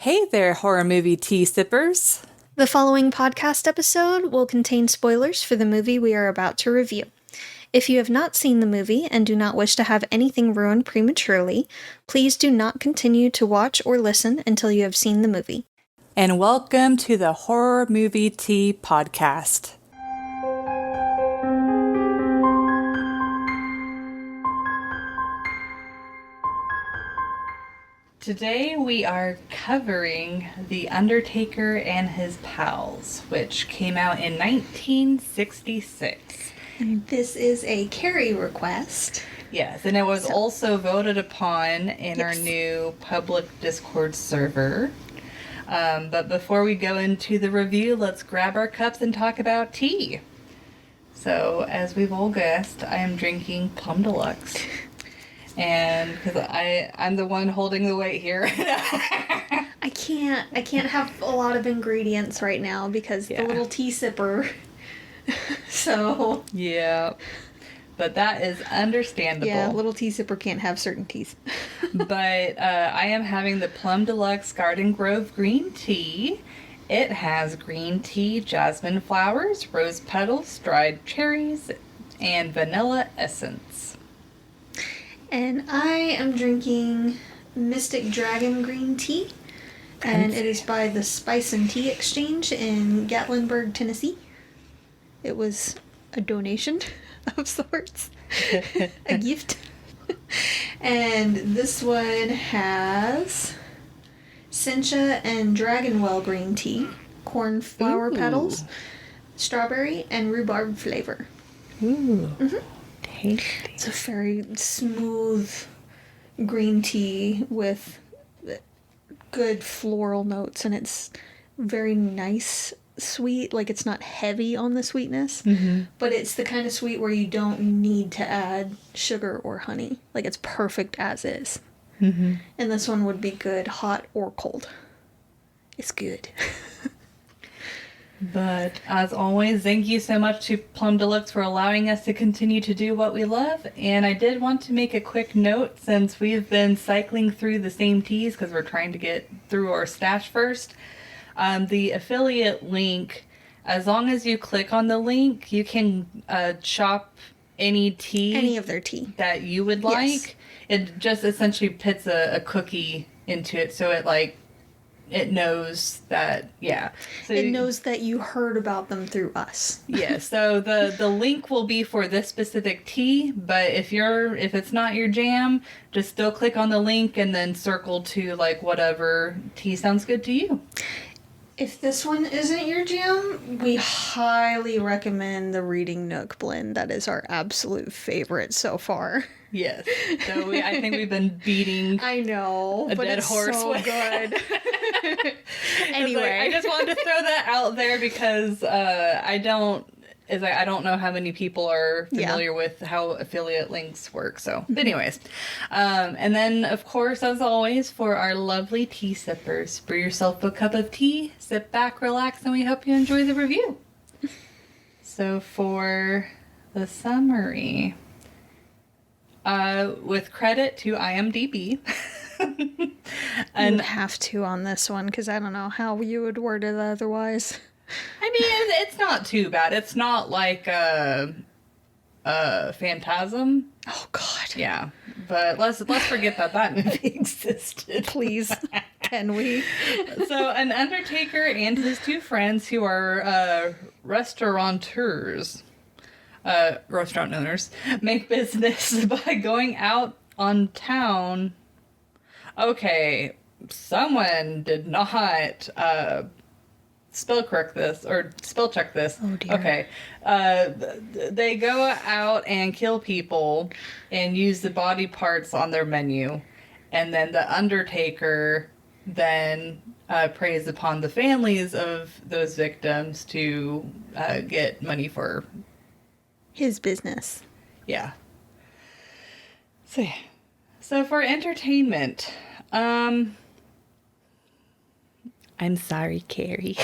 Hey there, horror movie tea sippers. The following podcast episode will contain spoilers for the movie we are about to review. If you have not seen the movie and do not wish to have anything ruined prematurely, please do not continue to watch or listen until you have seen the movie. And welcome to the Horror Movie Tea Podcast. Today we are covering The Undertaker and His Pals, which came out in 1966. And this is a Carrie request. Yes, and it was also voted upon in our new public Discord server. But before we go into the review, let's grab our cups and talk about tea. So, as we've all guessed, I am drinking Plum Deluxe. And because I'm the one holding the weight here. I can't have a lot of ingredients right now because the little tea sipper. So. Yeah. But that is understandable. Yeah, little tea sipper can't have certain teas. But I am having the Plum Deluxe Garden Grove green tea. It has green tea, jasmine flowers, rose petals, dried cherries, and vanilla essence. And I am drinking Mystic Dragon green tea. And it is by the Spice and Tea Exchange in Gatlinburg, Tennessee. It was a donation of sorts. A gift. And this one has Sencha and Dragonwell green tea, cornflower petals, strawberry, and rhubarb flavor. Ooh. Mm-hmm. Tasty. It's a very smooth green tea with good floral notes, and it's very nice sweet. Like, it's not heavy on the sweetness, but it's the kind of sweet where you don't need to add sugar or honey. Like, it's perfect as is. And this one would be good hot or cold. It's good. But as always, thank you so much to Plum Deluxe for allowing us to continue to do what we love. And I did want to make a quick note, since we've been cycling through the same teas because we're trying to get through our stash first. The affiliate link, as long as you click on the link, you can shop any tea. Any of their tea. That you would like. Yes. It just essentially puts a cookie into it, so it knows that, So it knows that you heard about them through us. Yeah, so the link will be for this specific tea, but if it's not your jam, just still click on the link and then circle to like whatever tea sounds good to you. If this one isn't your jam, we highly recommend the Reading Nook blend. That is our absolute favorite so far. Yes. So I think we've been beating I know, a but dead it's horse. So good. Anyway. I just wanted to throw that out there because I don't know how many people are familiar with how affiliate links work. So, but anyways. And then, of course, as always, for our lovely tea sippers, brew yourself a cup of tea, sit back, relax, and we hope you enjoy the review. So for the summary, with credit to IMDb. And you have to on this one, because I don't know how you would word it otherwise. I mean, it's not too bad. It's not like Phantasm. Oh God. Yeah, but let's forget that movie existed. Please, can we? So, an Undertaker and his two friends, who are restaurant owners, make business by going out on town. Okay, someone did not spell check this. Oh dear. Okay. They go out and kill people and use the body parts on their menu. And then the Undertaker then preys upon the families of those victims to get money for his business. Yeah. So for entertainment, I'm sorry, Carrie.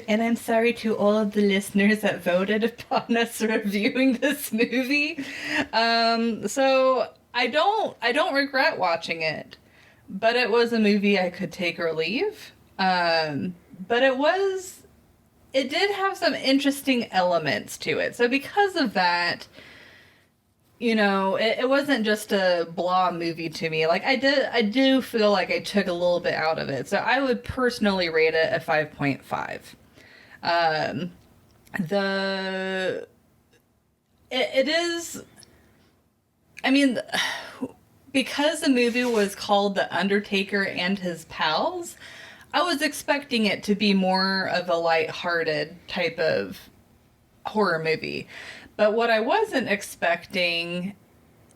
And I'm sorry to all of the listeners that voted upon us reviewing this movie. So I don't regret watching it, but it was a movie I could take or leave. But it did have some interesting elements to it. So because of that, you know, it wasn't just a blah movie to me. Like, I do feel like I took a little bit out of it. So I would personally rate it a 5.5. It is, I mean, because the movie was called The Undertaker and His Pals, I was expecting it to be more of a lighthearted type of horror movie. But what I wasn't expecting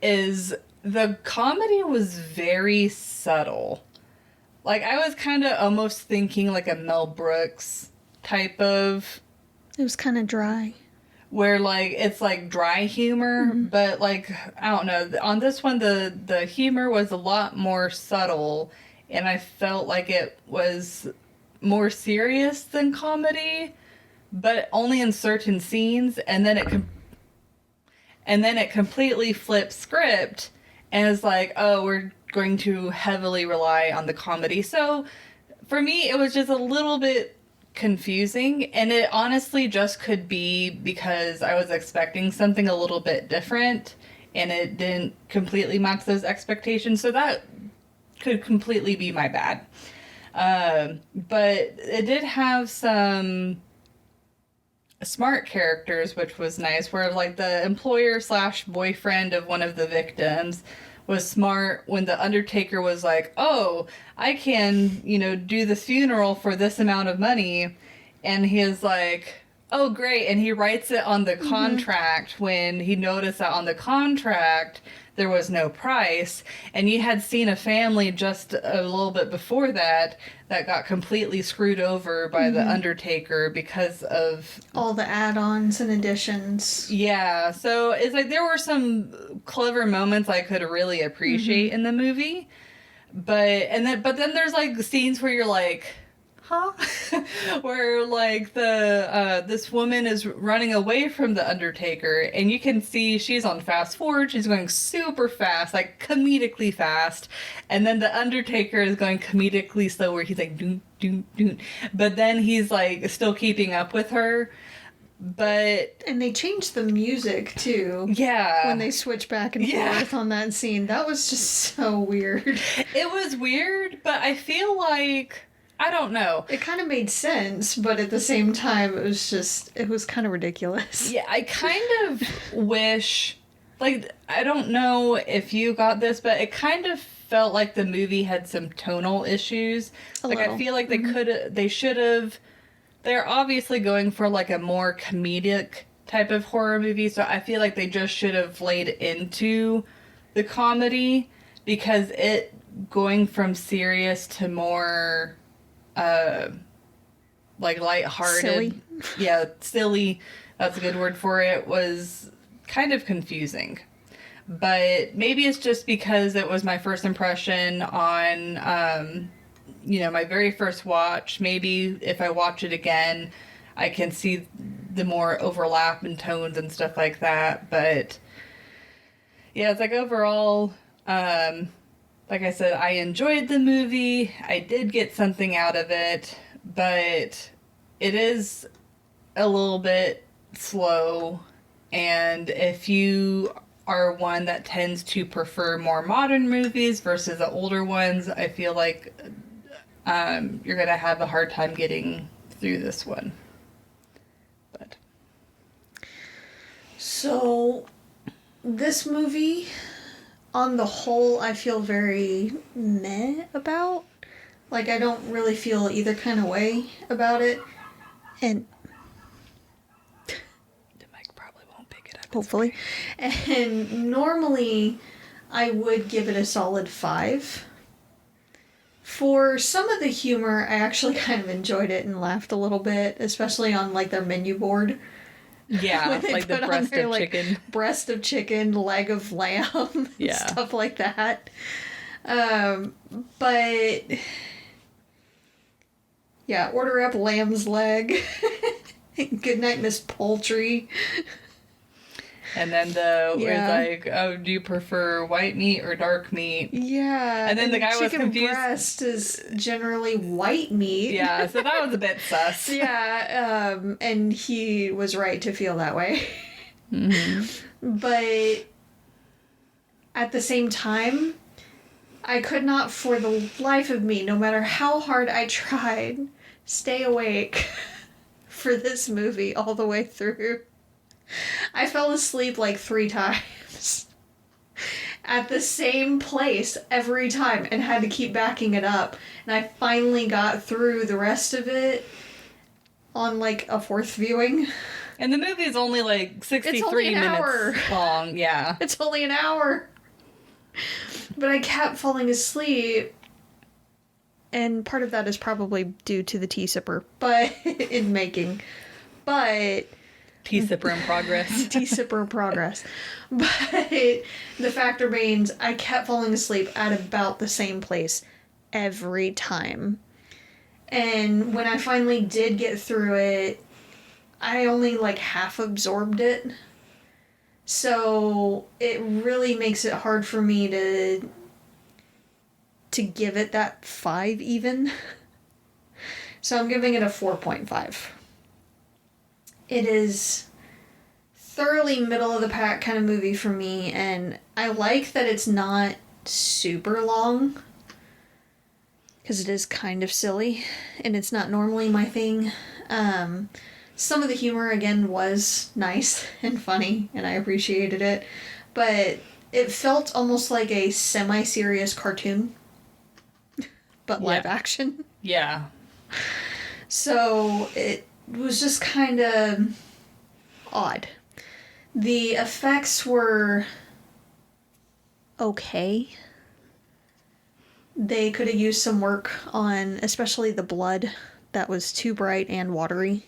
is the comedy was very subtle. Like, I was kind of almost thinking like a Mel Brooks type of... It was kind of dry. Where, like, it's like dry humor, but, like, I don't know. On this one, the humor was a lot more subtle, and I felt like it was more serious than comedy, but only in certain scenes, and then it completely flipped script and is like, oh, we're going to heavily rely on the comedy. So for me, it was just a little bit confusing, and it honestly just could be because I was expecting something a little bit different and it didn't completely match those expectations. So that could completely be my bad. But it did have some smart characters, which was nice, where like the employer slash boyfriend of one of the victims was smart when the Undertaker was like, oh, I can, you know, do the funeral for this amount of money. And he is like, oh, great. And he writes it on the contract when he noticed that on the contract there was no price. And you had seen a family just a little bit before that got completely screwed over by the Undertaker because of all the add-ons and additions. Yeah, so it's like there were some clever moments I could really appreciate in the movie, but then there's like scenes where you're like, huh? Where like this woman is running away from the Undertaker, and you can see she's on fast forward. She's going super fast, like comedically fast, and then the Undertaker is going comedically slow, where he's like doon doon doon, but then he's like still keeping up with her. And they changed the music too. Yeah. When they switch back and forth on that scene. That was just so weird. It was weird, but I feel like, I don't know. It kind of made sense, but at the same time, it was kind of ridiculous. Yeah, I kind of wish, like, I don't know if you got this, but it kind of felt like the movie had some tonal issues. I feel like they're obviously going for like a more comedic type of horror movie, so I feel like they just should have laid into the comedy, because it going from serious to more like lighthearted. Silly. Yeah, silly. That's a good word for it. Was kind of confusing. But maybe it's just because it was my first impression on, my very first watch. Maybe if I watch it again, I can see the more overlap in tones and stuff like that. But yeah, it's like overall, like I said, I enjoyed the movie. I did get something out of it, but it is a little bit slow. And if you are one that tends to prefer more modern movies versus the older ones, I feel like you're going to have a hard time getting through this one. But so, this movie, on the whole, I feel very meh about. Like, I don't really feel either kind of way about it. And the mic probably won't pick it up. Hopefully. And normally, I would give it a solid 5. For some of the humor, I actually kind of enjoyed it and laughed a little bit, especially on, like, their menu board. Yeah, like the breast of chicken. Breast of chicken, leg of lamb, stuff like that. But yeah, order up lamb's leg. Good night, Miss Poultry. And then it's like, oh, do you prefer white meat or dark meat? Yeah. And then the guy was confused. Chicken breast is generally white meat. Yeah, so that was a bit sus. Yeah, and he was right to feel that way. Mm-hmm. But at the same time, I could not for the life of me, no matter how hard I tried, stay awake for this movie all the way through. I fell asleep like 3 times at the same place every time and had to keep backing it up. And I finally got through the rest of it on like a 4th viewing. And the movie is only like 63 minutes long. Yeah. It's only an hour. But I kept falling asleep. And part of that is probably due to the tea sipper, but in making. But tea sipper in progress. Tea sipper in progress. But the fact remains, I kept falling asleep at about the same place every time. And when I finally did get through it, I only like half absorbed it. So it really makes it hard for me to give it that 5 even. So I'm giving it a 4.5. It is thoroughly middle of the pack kind of movie for me, and I like that it's not super long, because it is kind of silly, and it's not normally my thing. Some of the humor, again, was nice and funny, and I appreciated it, but it felt almost like a semi-serious cartoon, but live action. Yeah. So it was just kind of odd. The effects were okay. They could have used some work on especially the blood that was too bright and watery.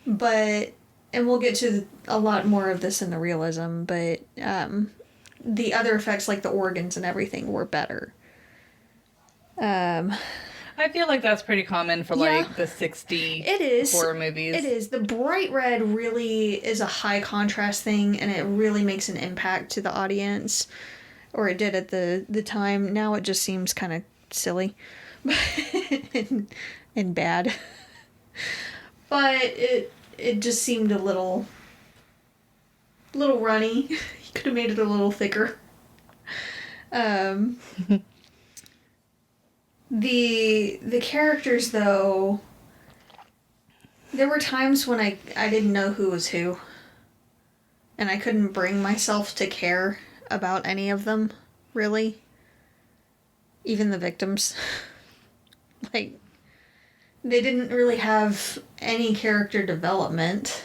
But, and we'll get to a lot more of this in the realism, but the other effects like the organs and everything were better. I feel like that's pretty common for like the 60s horror movies. It is. The bright red really is a high contrast thing, and it really makes an impact to the audience. Or it did at the time. Now it just seems kind of silly and bad. But it just seemed a little runny. You could have made it a little thicker. The characters, though, there were times when I didn't know who was who. And I couldn't bring myself to care about any of them, really. Even the victims. Like, they didn't really have any character development.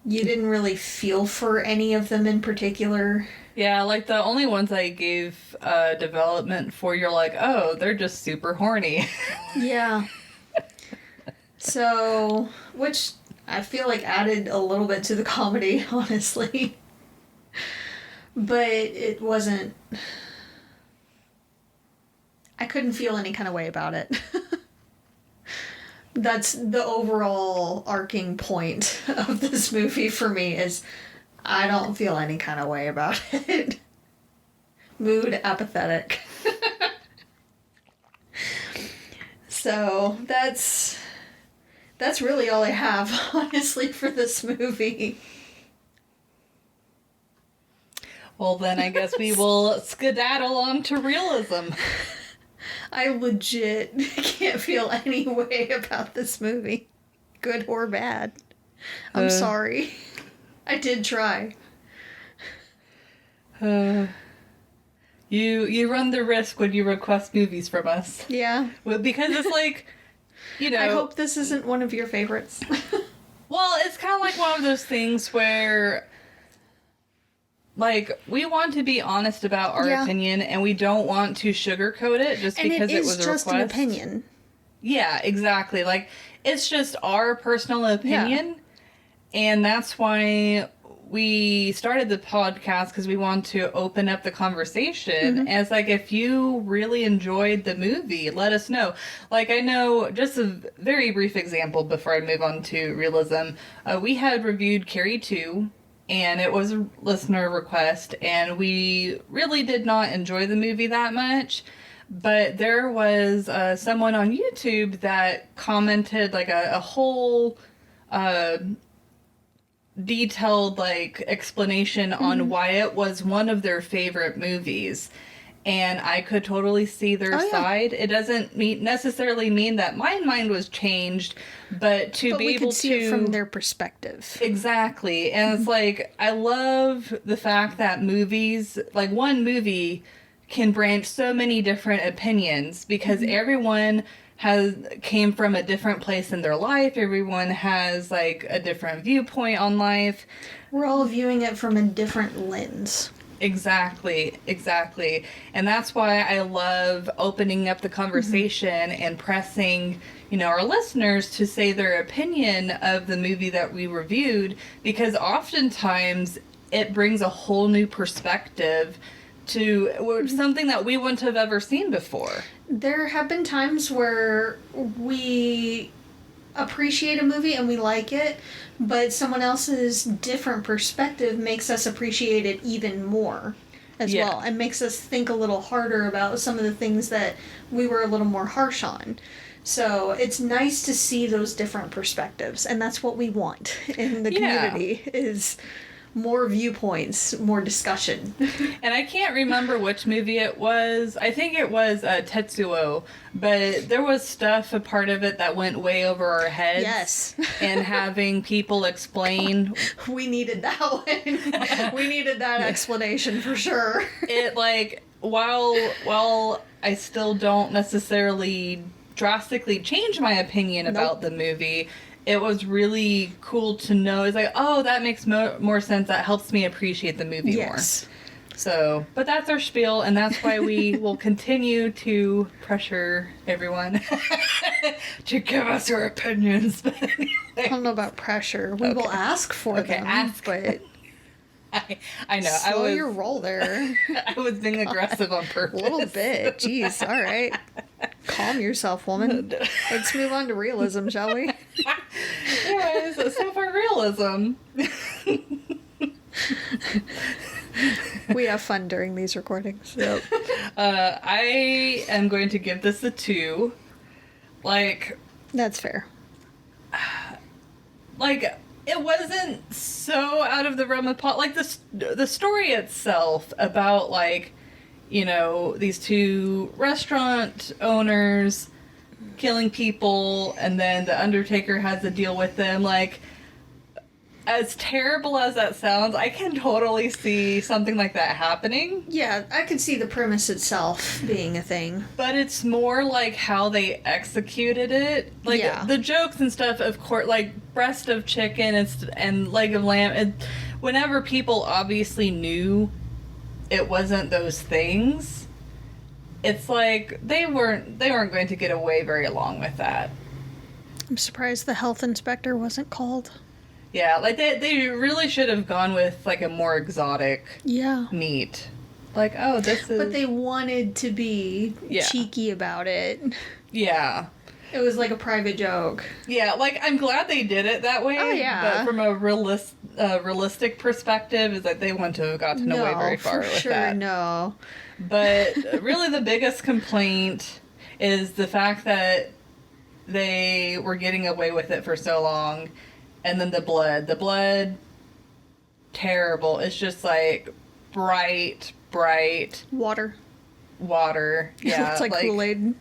You didn't really feel for any of them in particular. Yeah, like the only ones I gave development for, you're like, oh, they're just super horny. Yeah. So, which I feel like added a little bit to the comedy, honestly. But it wasn't... I couldn't feel any kind of way about it. That's the overall arcing point of this movie for me, is I don't feel any kind of way about it. Mood apathetic. So that's really all I have, honestly, for this movie. Well, then I guess we will skedaddle on to realism. I legit can't feel any way about this movie. Good or bad. I'm sorry. I did try. You run the risk when you request movies from us. Yeah. Well, because it's like, you know... I hope this isn't one of your favorites. Well, it's kind of like one of those things where... Like, we want to be honest about our opinion, and we don't want to sugarcoat it just because it was a request. And it is just an opinion. Yeah, exactly. Like, it's just our personal opinion, and that's why we started the podcast because we want to open up the conversation. And it's like, if you really enjoyed the movie, let us know. Like, I know, just a very brief example before I move on to Realism, we had reviewed Carrie 2, and it was a listener request, and we really did not enjoy the movie that much. But there was someone on YouTube that commented like a whole detailed like explanation on why it was one of their favorite movies, and I could totally see their side. It doesn't necessarily mean that my mind was changed, but be we able could see it from their perspective. Exactly. And it's like, I love the fact that movies, like one movie can branch so many different opinions, because everyone came from a different place in their life. Everyone has like a different viewpoint on life. We're all viewing it from a different lens. Exactly. And that's why I love opening up the conversation and pressing, our listeners to say their opinion of the movie that we reviewed, because oftentimes it brings a whole new perspective to something that we wouldn't have ever seen before. There have been times where we appreciate a movie and we like it, but someone else's different perspective makes us appreciate it even more as well, and makes us think a little harder about some of the things that we were a little more harsh on. So it's nice to see those different perspectives, and that's what we want in the community, is more viewpoints, more discussion. And I can't remember which movie it was. I think it was Tetsuo, but there was stuff, a part of it, that went way over our heads. Yes. And having people explain. We needed that one. We needed that explanation for sure. It, like, while I still don't necessarily drastically change my opinion about the movie, it was really cool to know. It's like, oh, that makes more sense. That helps me appreciate the movie more. So, but that's our spiel, and that's why we will continue to pressure everyone to give us their opinions. But anyway. I don't know about pressure. We will ask for them. Ask. But I know. Slow your roll there. I was being aggressive on purpose. A little bit. Jeez. All right. Calm yourself, woman. Let's move on to realism, shall we? Anyways, so for realism. We have fun during these recordings. Yep. I am going to give this a 2. Like... That's fair. Like, it wasn't so out of the realm of like, the story itself about, like, these 2 restaurant owners killing people, and then the Undertaker has to deal with them. Like, as terrible as that sounds, I can totally see something like that happening. Yeah, I could see the premise itself being a thing. But it's more like how they executed it. Like, the jokes and stuff, of course, like breast of chicken and leg of lamb. Whenever people obviously knew it wasn't those things, it's like they weren't going to get away very long with that. I'm surprised the health inspector wasn't called. Yeah, like they really should have gone with like a more exotic meat. Like, oh, this is... But they wanted to be cheeky about it. Yeah. It was like a private joke. Yeah, like, I'm glad they did it that way. Oh, yeah. But from a realistic perspective, is that they wouldn't have gotten away very far with that. No. But really the biggest complaint is the fact that they were getting away with it for so long. And then the blood, terrible. It's just like bright. Water. Yeah. It's like Kool-Aid.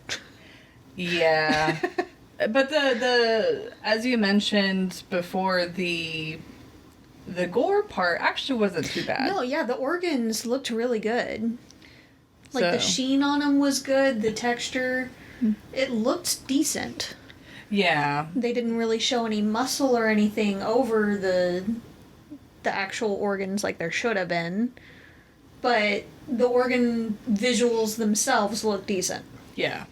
Yeah. But the as you mentioned before, the gore part actually wasn't too bad. No, yeah, the organs looked really good. Like, the sheen on them was good, the texture. It looked decent. Yeah. They didn't really show any muscle or anything over the actual organs like there should have been. But the organ visuals themselves look decent. Yeah.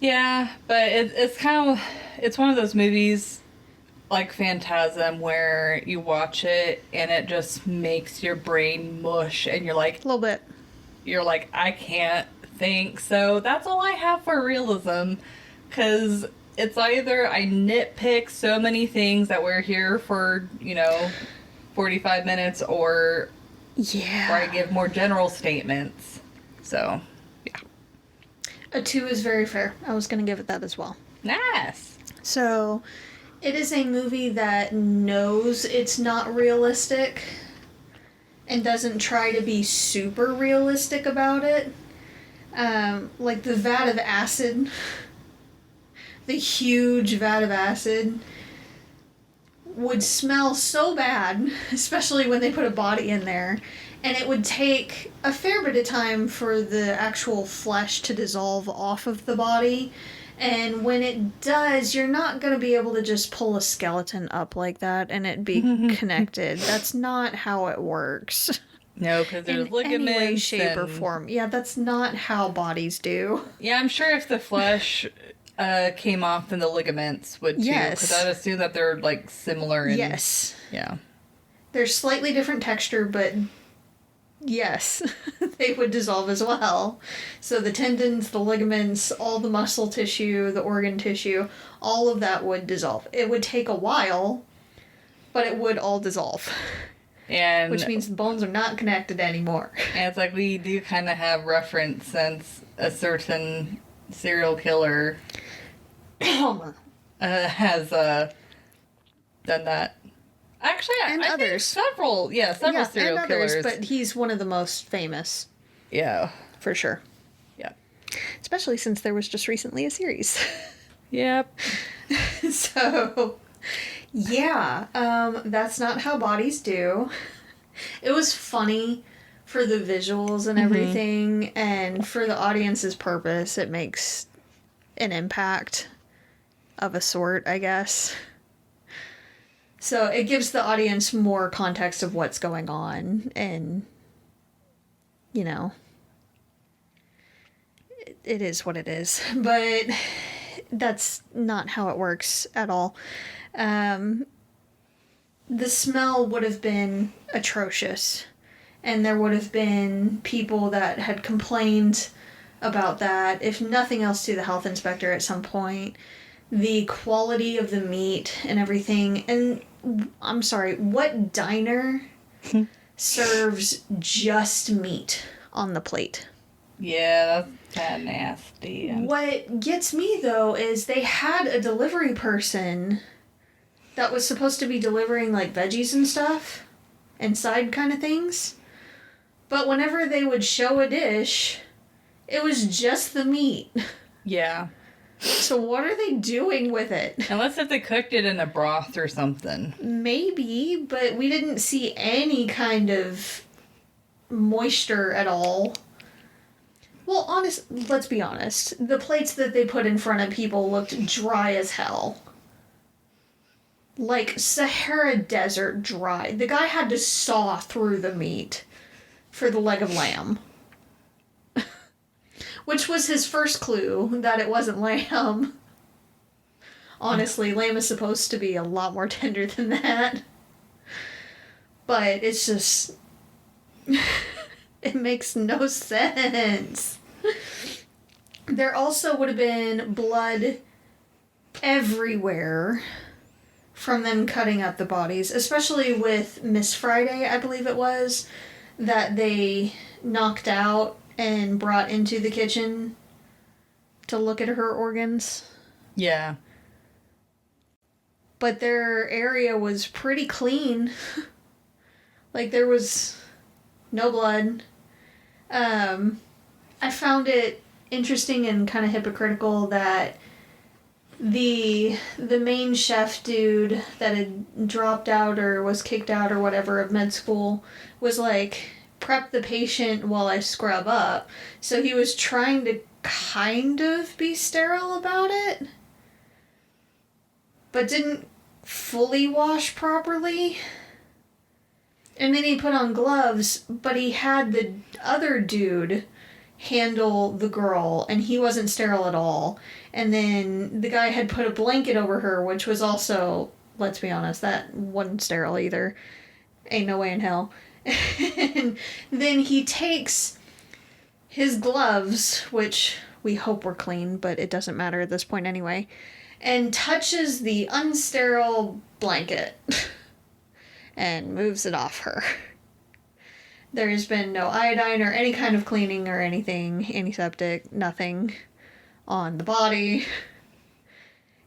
Yeah, but it's kind of... It's one of those movies like Phantasm, where you watch it and it just makes your brain mush, and A little bit. you're like, I can't think. So that's all I have for Realism, because it's either I nitpick so many things that we're here for, 45 minutes, or I give more general statements. So, yeah. A 2 is very fair. I was going to give it that as well. Nice. So, it is a movie that knows it's not realistic and doesn't try to be super realistic about it. Like the vat of acid, the huge vat of acid, would smell so bad, especially when they put a body in there. And it would take a fair bit of time for the actual flesh to dissolve off of the body. And when it does, you're not going to be able to just pull a skeleton up like that and it be connected. That's not how it works. No, because there's ligaments. In any way, shape, or form. Yeah, that's not how bodies do. Yeah, I'm sure if the flesh came off, then the ligaments would too. Yes. Because I'd assume that they're, like, similar in... Yes. Yeah. They're slightly different texture, but... Yes, they would dissolve as well. So the tendons, the ligaments, all the muscle tissue, the organ tissue, all of that would dissolve. It would take a while, but it would all dissolve. And which means the bones are not connected anymore. And it's like we do kind of have reference since a certain serial killer has done that. Actually, and I others. think several serial and killers. others, but he's one of the most famous. Yeah. For sure. Yeah. Especially since there was just recently a series. Yep. So, yeah, that's not how bodies do. It was funny for the visuals and everything, and for the audience's purpose, it makes an impact of a sort, I guess. So it gives the audience more context of what's going on, and, it is what it is. But that's not how it works at all. The smell would have been atrocious, and there would have been people that had complained about that, if nothing else, to the health inspector at some point. The quality of the meat and everything, and I'm sorry, what diner serves just meat on the plate? Yeah, that's kind of nasty. What gets me, though, is they had a delivery person that was supposed to be delivering, like, veggies and stuff, and side kind of things. But whenever they would show a dish, it was just the meat. Yeah. So what are they doing with it? Unless if they cooked it in a broth or something. Maybe, but we didn't see any kind of moisture at all. Well, let's be honest. The plates that they put in front of people looked dry as hell. Like Sahara Desert dry. The guy had to saw through the meat for the leg of lamb. Which was his first clue that it wasn't lamb. Honestly, lamb is supposed to be a lot more tender than that. But it's just... it makes no sense. There also would have been blood everywhere from them cutting up the bodies, especially with Miss Friday, I believe it was, that they knocked out and brought into the kitchen to look at her organs. Yeah. But their area was pretty clean. Like, there was no blood. I found it interesting and kind of hypocritical that the main chef dude that had dropped out or was kicked out or whatever of med school was like, prep the patient while I scrub up. So he was trying to kind of be sterile about it, but didn't fully wash properly. And then he put on gloves, but he had the other dude handle the girl, and he wasn't sterile at all. And then the guy had put a blanket over her, which was also let's be honest, that wasn't sterile either. Ain't no way in hell. And then he takes his gloves, which we hope were clean, but it doesn't matter at this point anyway, and touches the unsterile blanket and moves it off her. There's been no iodine or any kind of cleaning or anything, antiseptic, nothing on the body.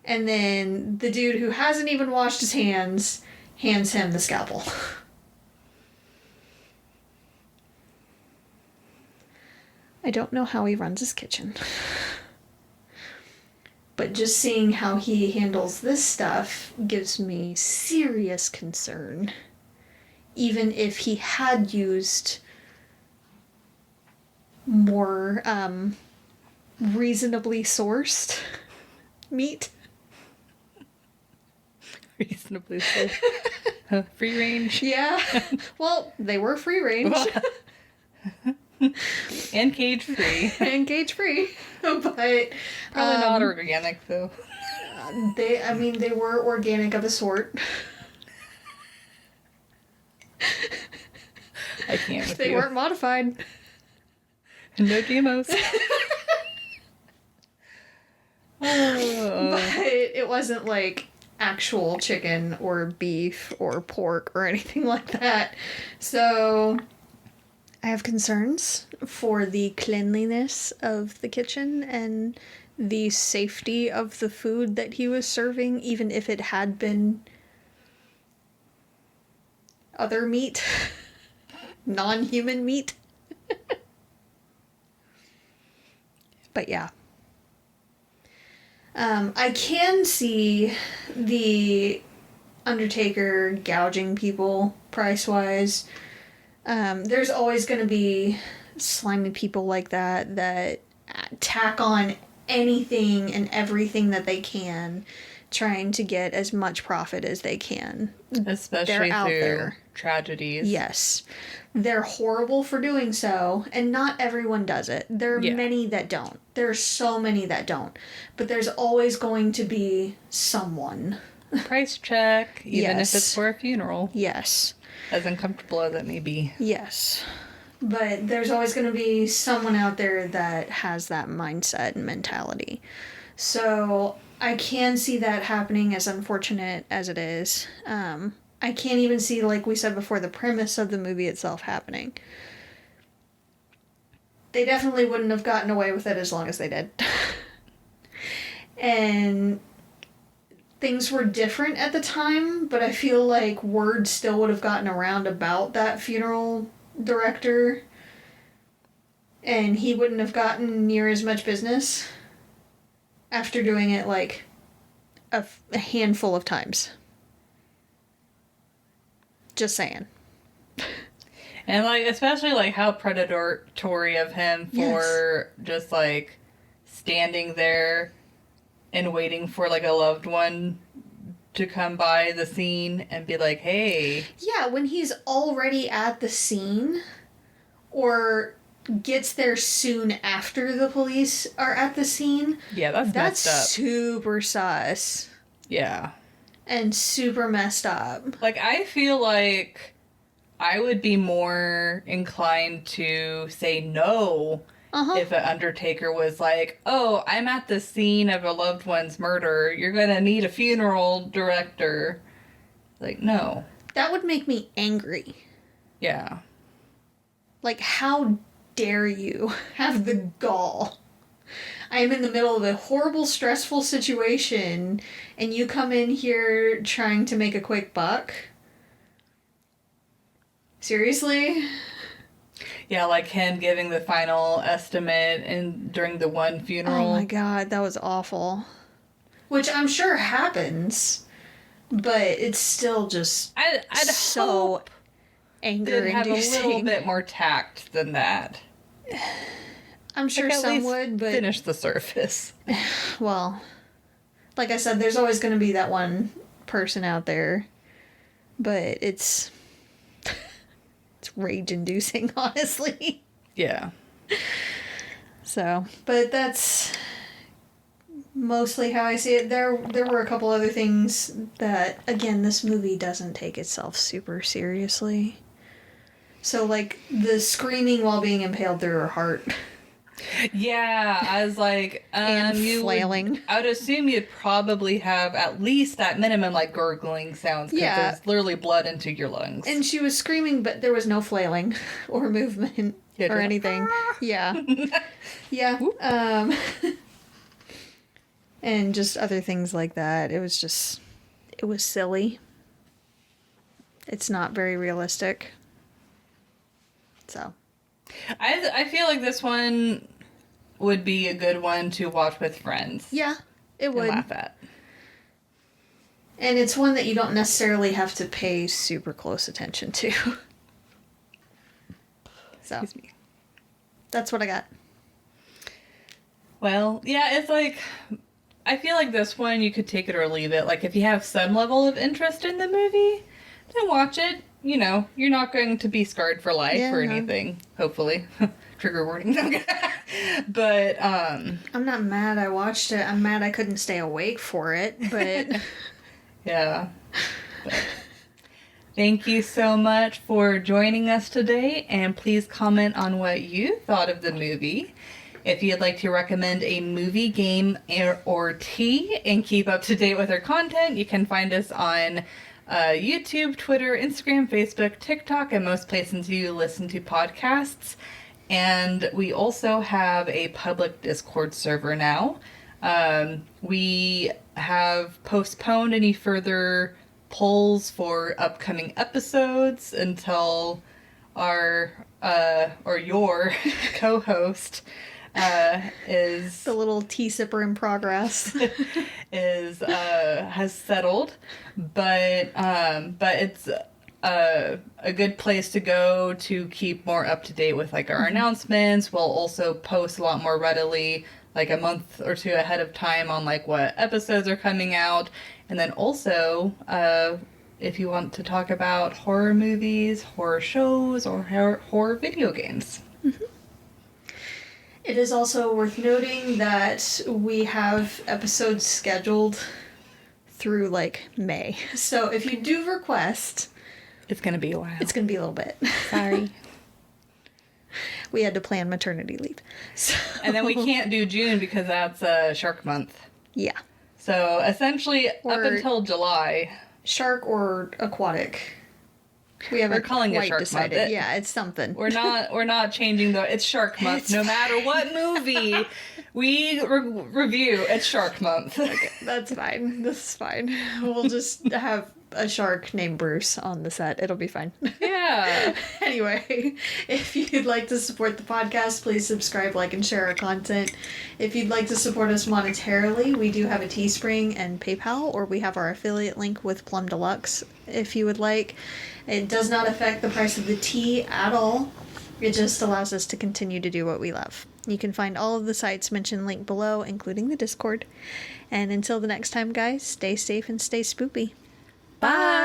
And then the dude who hasn't even washed his hands hands him the scalpel. I don't know how he runs his kitchen. But just seeing how he handles this stuff gives me serious concern. Even if he had used more reasonably sourced meat. Reasonably sourced. Free range. Yeah. Well, they were free range. And cage free. And cage free. But probably not organic though. They were organic of a sort. I can't with They you. weren't modified. No GMOs. But it wasn't like actual chicken or beef or pork or anything like that. So I have concerns for the cleanliness of the kitchen and the safety of the food that he was serving, even if it had been other meat. Non-human meat. But yeah. I can see the Undertaker gouging people price-wise. There's always going to be slimy people like that tack on anything and everything that they can, trying to get as much profit as they can. Especially out through there. Tragedies. Yes. They're horrible for doing so, and not everyone does it. There are many that don't. There are so many that don't. But there's always going to be someone. Price check, even Yes. if it's for a funeral. Yes. As uncomfortable as it may be. Yes. But there's always going to be someone out there that has that mindset and mentality. So I can see that happening, as unfortunate as it is. I can't even see, like we said before, the premise of the movie itself happening. They definitely wouldn't have gotten away with it as long as they did. And things were different at the time, but I feel like word still would have gotten around about that funeral director, and he wouldn't have gotten near as much business after doing it like a handful of times. Just saying. And like, especially like how predatory of him for just like standing there and waiting for like a loved one to come by the scene and be like, hey. Yeah, when he's already at the scene or gets there soon after the police are at the scene. Yeah, that's messed up. Super sus. Yeah. And super messed up. Like, I feel like I would be more inclined to say no if an Undertaker was like, oh, I'm at the scene of a loved one's murder. You're going to need a funeral director. Like, no. That would make me angry. Yeah. Like, how dare you have the gall? I am in the middle of a horrible, stressful situation, and you come in here trying to make a quick buck? Seriously? Yeah, like him giving the final estimate during the one funeral. Oh my god, that was awful. Which I'm sure happens, but it's still just I'd so hope anger-inducing. have a little bit more tact than that. I'm sure Like, at some least would, but... finish the surface. Well, like I said, there's always going to be that one person out there, but it's rage-inducing, honestly. Yeah. So, but that's mostly how I see it. There were a couple other things that, again, this movie doesn't take itself super seriously. So, like, the screaming while being impaled through her heart. Yeah, I was like, and flailing. I would assume you'd probably have at least at minimum like gurgling sounds because there's literally blood into your lungs. And she was screaming, but there was no flailing or movement or anything. Yeah. Yeah. And just other things like that. It was silly. It's not very realistic. So. I feel like this one would be a good one to watch with friends. Yeah, it would. Laugh at. And it's one that you don't necessarily have to pay super close attention to. So, excuse me. That's what I got. Well, yeah, it's like, I feel like this one you could take it or leave it. Like, if you have some level of interest in the movie, then watch it. You know, you're not going to be scarred for life or anything, hopefully. Trigger warning. But, I'm not mad I watched it. I'm mad I couldn't stay awake for it, but... yeah. But thank you so much for joining us today, and please comment on what you thought of the movie. If you'd like to recommend a movie, game, or tea, and keep up to date with our content, you can find us on YouTube, Twitter, Instagram, Facebook, TikTok, and most places you listen to podcasts. And we also have a public Discord server now. We have postponed any further polls for upcoming episodes until our or your co-host is the little tea sipper in progress has settled, but it's a good place to go to keep more up to date with like our announcements. We'll also post a lot more readily, like a month or two ahead of time, on like what episodes are coming out, and then also if you want to talk about horror movies, horror shows, or horror video games. Mm-hmm. It is also worth noting that we have episodes scheduled through, like, May. So if you do request... It's going to be a while. It's going to be a little bit. Sorry. We had to plan maternity leave. So. And then we can't do June because that's Shark Month. Yeah. So essentially, up until July... Shark or aquatic. We haven't calling it Shark decided. Month. Yeah, it's something. We're not changing it's Shark Month. No matter what movie we review, it's Shark Month. Okay, that's fine. This is fine. We'll just have a shark named Bruce on the set. It'll be fine. Yeah. Anyway, if you'd like to support the podcast, please subscribe, like, and share our content. If you'd like to support us monetarily, we do have a Teespring and PayPal, or we have our affiliate link with Plum Deluxe if you would like. It does not affect the price of the tea at all. It just allows us to continue to do what we love. You can find all of the sites mentioned linked below, including the Discord. And until the next time, guys, stay safe and stay spoopy. Bye!